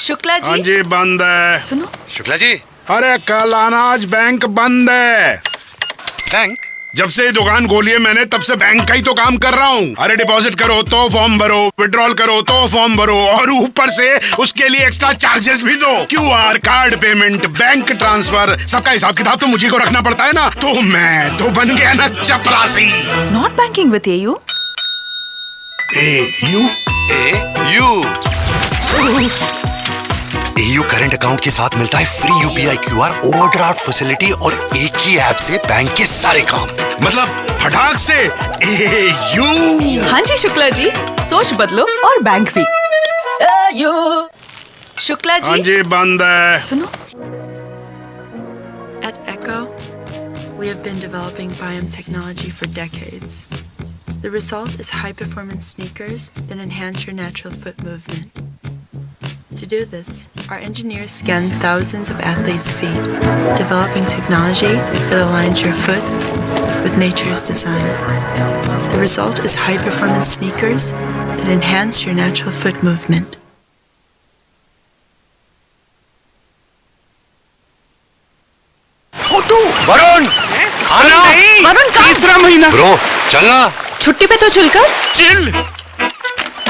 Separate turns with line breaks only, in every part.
शुक्ला जी।
हाँ जी बंद है।
सुनो
शुक्ला जी।
अरे कल आना, आज बैंक बंद है।
बैंक?
जब से ये दुकान खोली है मैंने तब से बैंक का ही तो काम कर रहा हूँ। अरे डिपॉजिट करो तो फॉर्म भरो, विड्रॉल करो तो फॉर्म भरो, और ऊपर से उसके लिए एक्स्ट्रा चार्जेस भी दो। QR, card payment, bank transfer, सबका हिसाब किताब तो मुझी को रखना पड़ता है ना। तो मैं तो बन गया ना चपरासी।
Not banking with AU।
AU current account के साथ मिलता है free UPI QR overdraft facility और एक ही ऐप से बैंक के सारे काम।
मतलब फटाक से AU।
हाँ जी शुक्ला जी, सोच बदलो और बैंक भी। शुक्ला
हाँ
जी।
जी बंद है।
सुनो
At ECCO, we have been developing biome technology for decades. The result is high-performance sneakers that enhance your natural foot movement. To do this, our engineers scan thousands of athletes' feet, developing technology that aligns your foot with nature's design. The result is high-performance sneakers that enhance your natural foot movement.
Photo.
Varun, आना।
वरुण कहाँ?
तीसरा महीना।
Bro चलना।
छुट्टी पे तो चलकर।
Chill.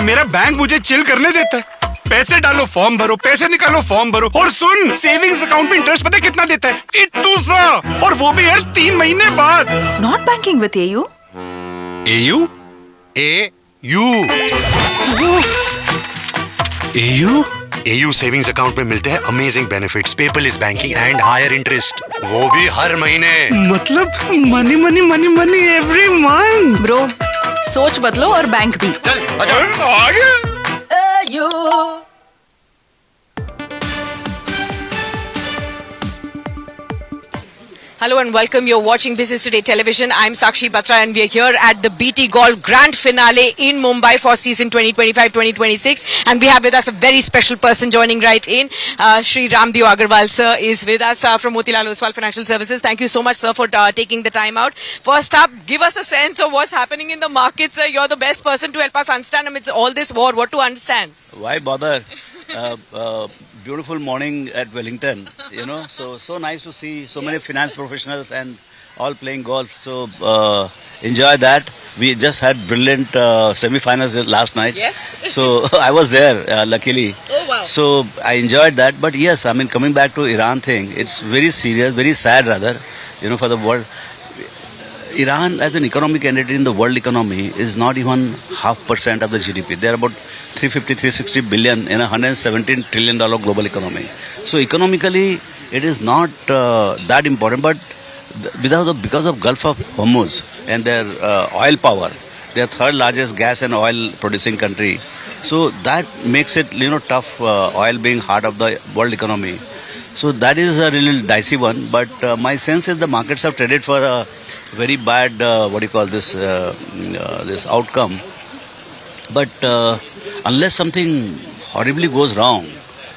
मेरा बैंक मुझे चिल करने देता है। पैसे डालो फॉर्म भरो, पैसे निकालो फॉर्म भरो, और सुन, सेविंग्स अकाउंट में इंटरेस्ट पता है कितना देता है? इतना सा, और वो भी यार 3 महीने बाद।
Not banking with AU।
AU?
AU savings account में मिलते हैं amazing benefits, paperless banking and higher interest, वो भी हर महीने।
मतलब money money money money every month.
Bro, सोच बदलो और बैंक भी।
चल आजा।
आगे।
Hello and welcome. You're watching Business Today Television. I'm Sakshi Batra and we're here at the BTGolf Grand Finale in Mumbai for season 2025-2026. And we have with us a very special person joining right in. Shri Raamdeo Agrawal sir is with us from Motilal Oswal Financial Services. Thank you so much sir for taking the time out. First up, give us a sense of what's happening in the markets. Sir, you're the best person to help us understand amidst all this war. What to understand?
Why bother? Beautiful morning at Wellington, you know, so nice to see so many finance professionals and all playing golf. So enjoy that. We just had brilliant semi-finals last night.
Yes.
So I was there, luckily.
Oh wow.
So I enjoyed that. But yes, I mean, coming back to Iran thing, it's very serious, very sad rather, you know, for the world. Iran as an economic entity in the world economy is not even 0.5% of the GDP. They are about 350-360 billion in a $117 trillion global economy. So economically, it is not that important. But because of Gulf of Hormuz and their oil power, they are third largest gas and oil producing country. So that makes it, you know, tough. Oil being heart of the world economy. So that is a little dicey one. But my sense is the markets have traded for a very bad, this outcome. But unless something horribly goes wrong,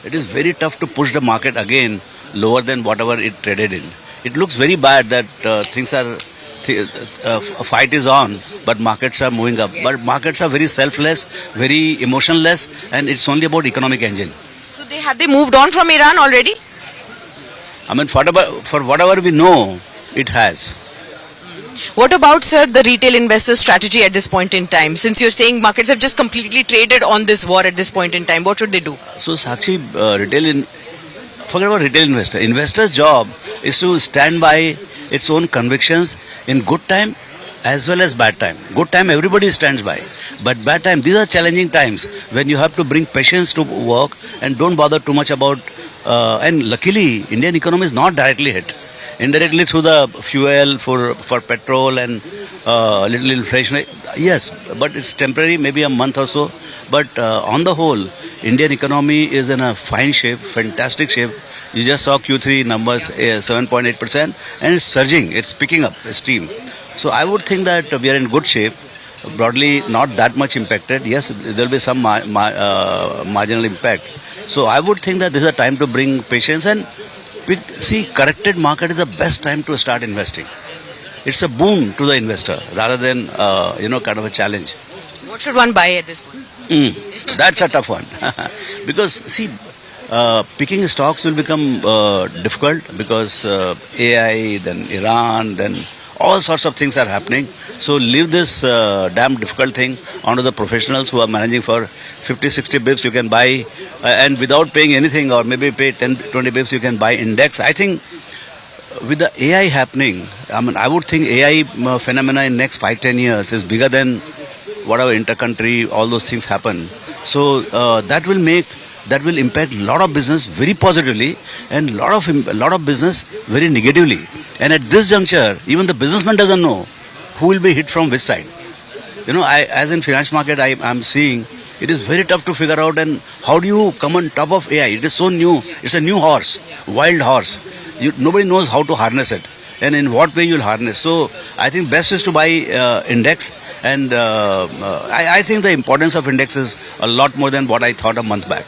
it is very tough to push the market again lower than whatever it traded in. It looks very bad that things are, fight is on, but markets are moving up. Yes. But markets are very selfless, very emotionless, and it's only about economic engine.
So have they moved on from Iran already?
I mean, for whatever we know, it has.
What about, sir, the retail investor strategy at this point in time? Since you're saying markets have just completely traded on this war at this point in time, what should they do?
So, Sakshi, forget about retail investor. Investor's job is to stand by its own convictions in good time as well as bad time. Good time, everybody stands by. But bad time, these are challenging times when you have to bring patience to work and don't bother too much about... and luckily, Indian economy is not directly hit. Indirectly through the fuel for petrol and little inflation. Yes, but it's temporary, maybe a month or so. But on the whole, Indian economy is in a fine shape, fantastic shape. You just saw Q3 numbers, 7.8%, and it's surging, it's picking up steam. So I would think that we are in good shape. Broadly, not that much impacted. Yes, there will be some marginal impact. So I would think that this is a time to bring patience and see, corrected market is the best time to start investing. It's a boon to the investor rather than, kind of a challenge.
What should one buy at this point?
That's a tough one. Because, see, picking stocks will become difficult because AI, then Iran, then all sorts of things are happening. So leave this damn difficult thing onto the professionals who are managing for 50, 60 bips. You can buy and without paying anything, or maybe pay 10, 20 bips, you can buy index. I think with the AI happening, I would think AI phenomena in next 5-10 years is bigger than whatever intercountry, all those things happen. So that will impact a lot of business very positively and lot of business very negatively. And at this juncture, even the businessman doesn't know who will be hit from which side. As in finance market, I'm seeing it is very tough to figure out, and how do you come on top of AI? It is so new. It's a new horse, wild horse. Nobody knows how to harness it and in what way you'll harness. So I think best is to buy index, and I think the importance of index is a lot more than what I thought a month back.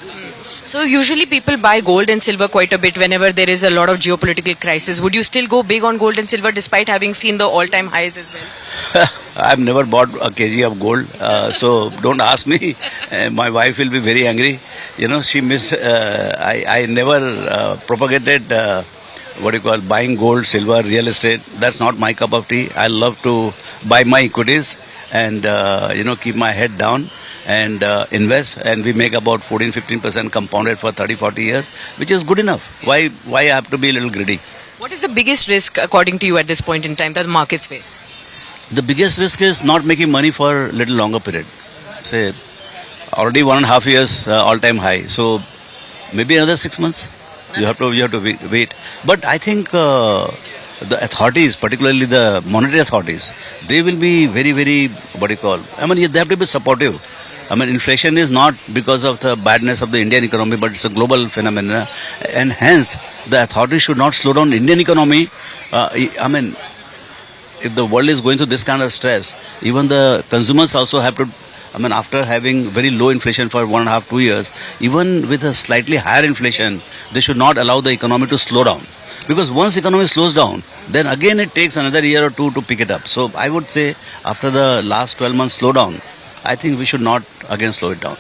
So usually people buy gold and silver quite a bit whenever there is a lot of geopolitical crisis. Would you still go big on gold and silver despite having seen the all-time highs as well?
I've never bought a kg of gold, so don't ask me. My wife will be very angry. I never propagated buying gold, silver, real estate. That's not my cup of tea. I love to buy my equities and keep my head down and invest, and we make about 14-15% compounded for 30-40 years, which is good enough. Why I have to be a little greedy?
What is the biggest risk according to you at this point in time that the markets face?
The biggest risk is not making money for a little longer period. Say already 1.5 years all-time high, so maybe another 6 months. You have to wait. But I think the authorities, particularly the monetary authorities, they will be very, very, they have to be supportive. Inflation is not because of the badness of the Indian economy, but it's a global phenomenon. And hence, the authorities should not slow down Indian economy. If the world is going through this kind of stress, even the consumers also have to, after having very low inflation for 1.5-2 years, even with a slightly higher inflation, they should not allow the economy to slow down. Because once the economy slows down, then again it takes another year or two to pick it up. So I would say after the last 12 months slowdown, I think we should not again slow it down.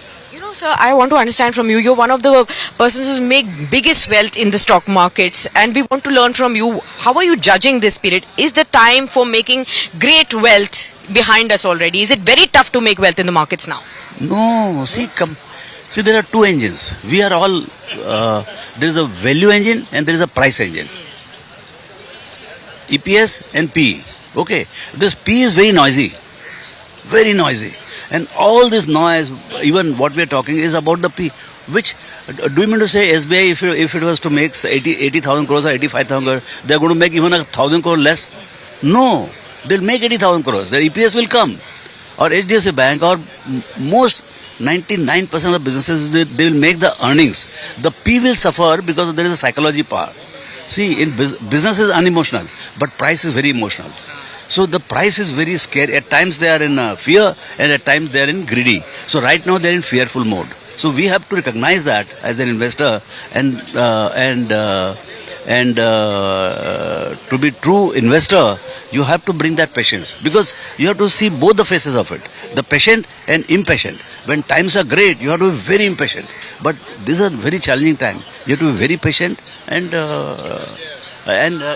Sir, I want to understand from you. You're one of the persons who make biggest wealth in the stock markets, and we want to learn from you. How are you judging this period? Is the time for making great wealth behind us already? Is it very tough to make wealth in the markets now?
No, see, there are two engines. We are all, there is a value engine and there is a price engine. EPS and PE. Okay, this PE is very noisy. Very noisy. And all this noise, even what we are talking is about the P. Which, do you mean to say SBI, if it was to make 80,000 crores or 85,000 crores, they are going to make even 1,000 crores less? No, they'll make 80,000 crores. Their EPS will come. Or HDFC Bank, or most 99% of the businesses, they will make the earnings. The P will suffer because there is a psychology power. See, in business is unemotional, but price is very emotional. So the price is very scary. At times they are in fear, and at times they are in greedy. So right now they are in fearful mode. So we have to recognize that as an investor, and to be true investor, you have to bring that patience, because you have to see both the faces of it, the patient and impatient. When times are great, you have to be very impatient. But this is a very challenging time. You have to be very patient and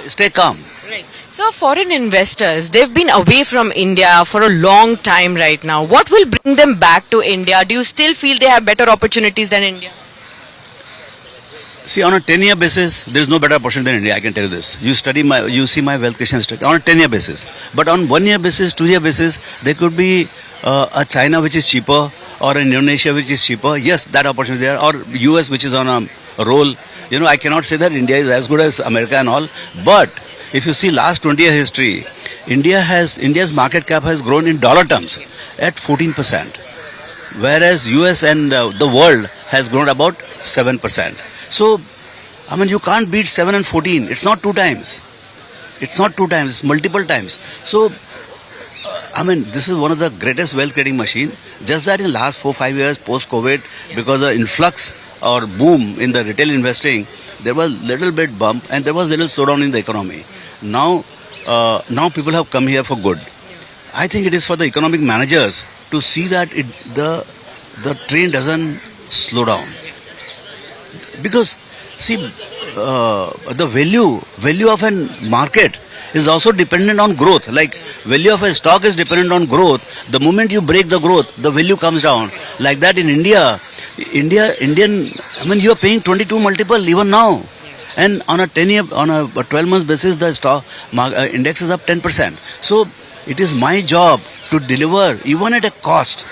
stay calm.
Right. So foreign investors, they've been away from India for a long time right now. What will bring them back to India? Do you still feel they have better opportunities than India?
See, on a 10-year basis, there is no better opportunity than India, I can tell you this. You see my wealth creation strategy on a 10-year basis. But on 1-year basis, 2-year basis, there could be a China which is cheaper, or Indonesia which is cheaper. Yes, that opportunity there. Or US which is on a roll. I cannot say that India is as good as America and all. But if you see last 20-year history, India's market cap has grown in dollar terms at 14%. Whereas US and the world has grown about 7%. So, you can't beat 7 and 14. It's not 2 times. It's not 2 times. It's multiple times. So, this is one of the greatest wealth creating machine. Just that in last 4-5 years post-COVID, because of influx or boom in the retail investing, there was little bit bump and there was little slowdown in the economy. Now people have come here for good. I think it is for the economic managers to see that the train doesn't slow down. Because see, the value of a market is also dependent on growth. Like value of a stock is dependent on growth. The moment you break the growth, the value comes down. Like that in Indian, I mean, you are paying 22 multiple even now. And on a 12 months basis, the stock index is up 10%. So it is my job to deliver even at a cost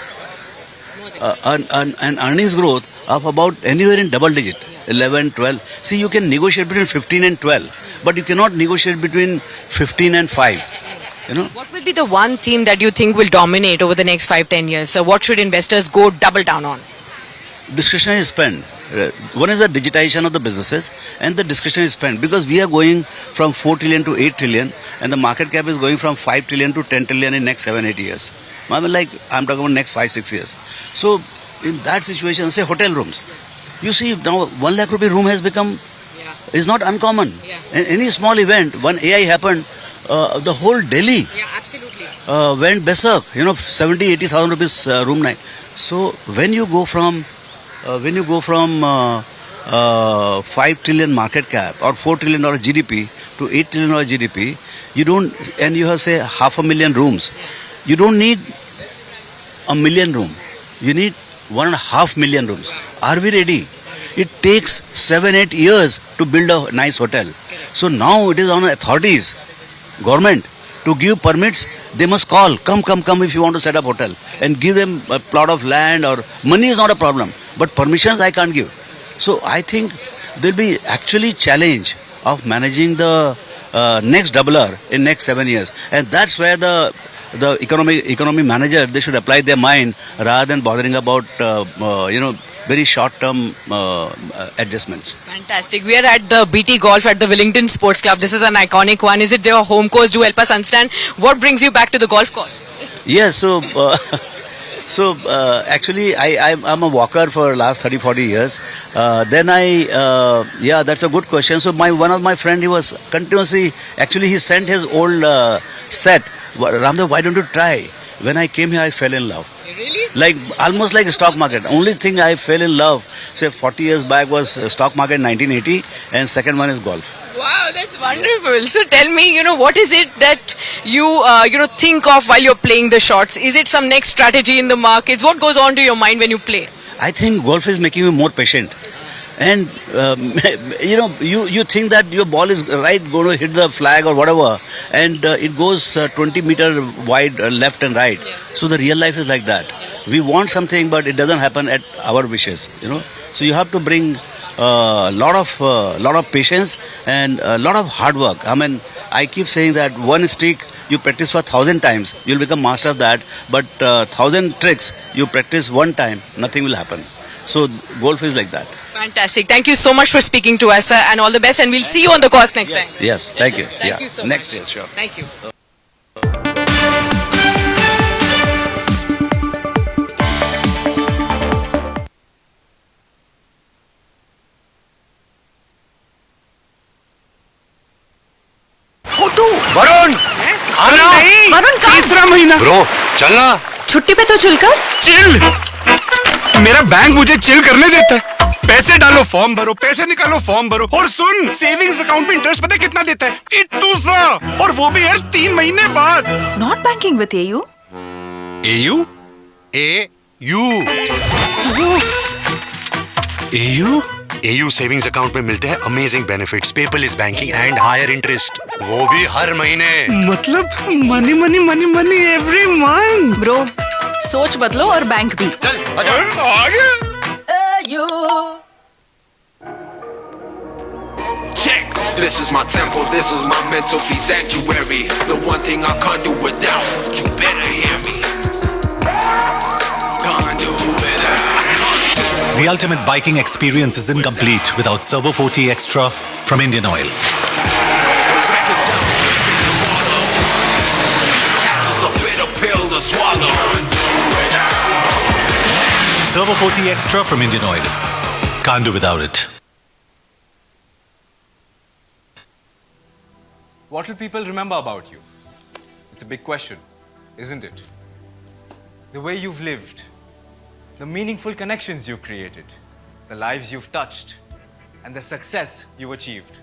an earnings growth of about anywhere in double digit, 11, 12. See, you can negotiate between 15 and 12, but you cannot negotiate between 15 and 5. You know,
What will be the one theme that you think will dominate over the next 5-10 years? So what should investors go double down on?
discretionary spend. One is the digitization of the businesses and the discretionary spend, because we are going from 4 trillion to 8 trillion and the market cap is going from 5 trillion to 10 trillion in next 7-8 years. I mean, like, I'm talking about next 5-6 years. So in that situation, say hotel rooms, you see now 1 lakh rupee room has become, is not uncommon. In any small event, when AI happened, the whole Delhi went berserk, 70,000-80,000 rupees room night. So when you go from 5 trillion market cap or $4 trillion GDP to $8 trillion GDP, you have say 500,000 rooms. You don't need 1 million room. You need 1.5 million rooms. Are we ready? It takes 7-8 years to build a nice hotel. So now it is on authorities, government, to give permits. They must call, come if you want to set up hotel, and give them a plot of land, or money is not a problem, but permissions I can't give. So I think there'll be actually challenge of managing the next doubler in next 7 years, and that's where the economy manager, they should apply their mind rather than bothering about very short-term adjustments.
Fantastic. We are at the BTGolf at the Wellington Sports Club. This is an iconic one. Is it their home course? Do help us understand what brings you back to the golf course?
Yes, so actually I'm a walker for last 30-40 years. That's a good question. So one of my friend, he was continuously, actually he sent his old set. Raamdeo, why don't you try? When I came here, I fell in love. Really? Almost like a stock market. Only thing I fell in love, say 40 years back, was stock market in 1980, and second one is golf.
Wow, that's wonderful. So tell me, what is it that you, think of while you're playing the shots? Is it some next strategy in the markets? What goes on to your mind when you play?
I think golf is making you more patient. And, you think that your ball is going to hit the flag or whatever, and it goes 20 meter wide left and right. So the real life is like that. We want something, but it doesn't happen at our wishes, So you have to bring a lot of patience and a lot of hard work. I mean, I keep saying that one streak you practice for 1,000 times, you'll become master of that. But 1,000 tricks you practice one time, nothing will happen. So golf is like that.
Fantastic. Thank you so much for speaking to us, sir, and all the best. And we'll see you on the course next time.
Yes, thank you.
Thank you so much.
Next year, sure.
Thank you.
Photo
Varun, आना।
वरुण कहाँ?
तीसरा महीना।
Bro चलना।
छुट्टी पे तो चलकर
chill. मेरा बैंक मुझे चिल करने देता है। पैसे डालो फॉर्म भरो, पैसे निकालो फॉर्म भरो, और सुन, सेविंग्स अकाउंट में इंटरेस्ट पता है कितना देता है? इतना सा, और वो भी यार 3 महीने बाद।
Not banking with AU.
AU? AU?
AU savings account में मिलते हैं amazing benefits, paperless banking and higher interest, वो भी हर महीने।
मतलब money money money money every month.
Bro, सोच बदलो और बैंक भी।
चल आजा।
Check. This is my temple, this is my mental fee sanctuary. The one thing I can't do without. You better hear me. Can't do without.
The ultimate biking experience is incomplete without Servo 40 Extra from Indian Oil.
Castle's a bitter pill to swallow.
Servo 40 Extra from Indian Oil. Can't do without it.
What will people remember about you? It's a big question, isn't it? The way you've lived, the meaningful connections you've created, the lives you've touched, and the success you've achieved.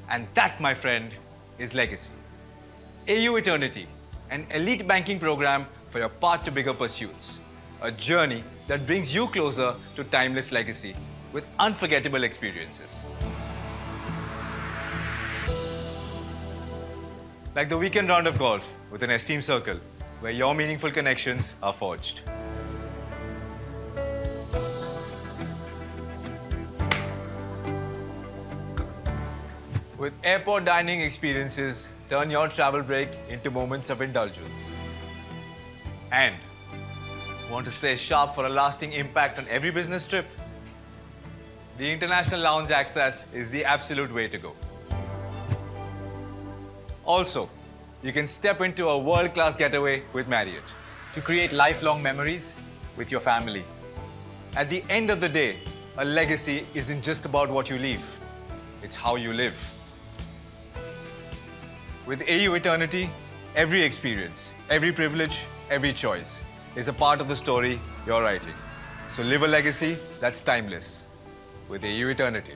And that, my friend, is legacy. AU Eternity, an elite banking program for your path to bigger pursuits. A journey that brings you closer to timeless legacy with unforgettable experiences. Like the weekend round of golf with an esteemed circle where your meaningful connections are forged. With airport dining experiences, turn your travel break into moments of indulgence. And want to stay sharp for a lasting impact on every business trip? The International Lounge Access is the absolute way to go. Also, you can step into a world-class getaway with Marriott to create lifelong memories with your family. At the end of the day, a legacy isn't just about what you leave, it's how you live. With AU Eternity, every experience, every privilege, every choice is a part of the story you're writing. So live a legacy that's timeless with AU Eternity.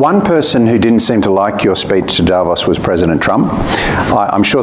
One person who didn't seem to like your speech to Davos was President Trump. I'm sure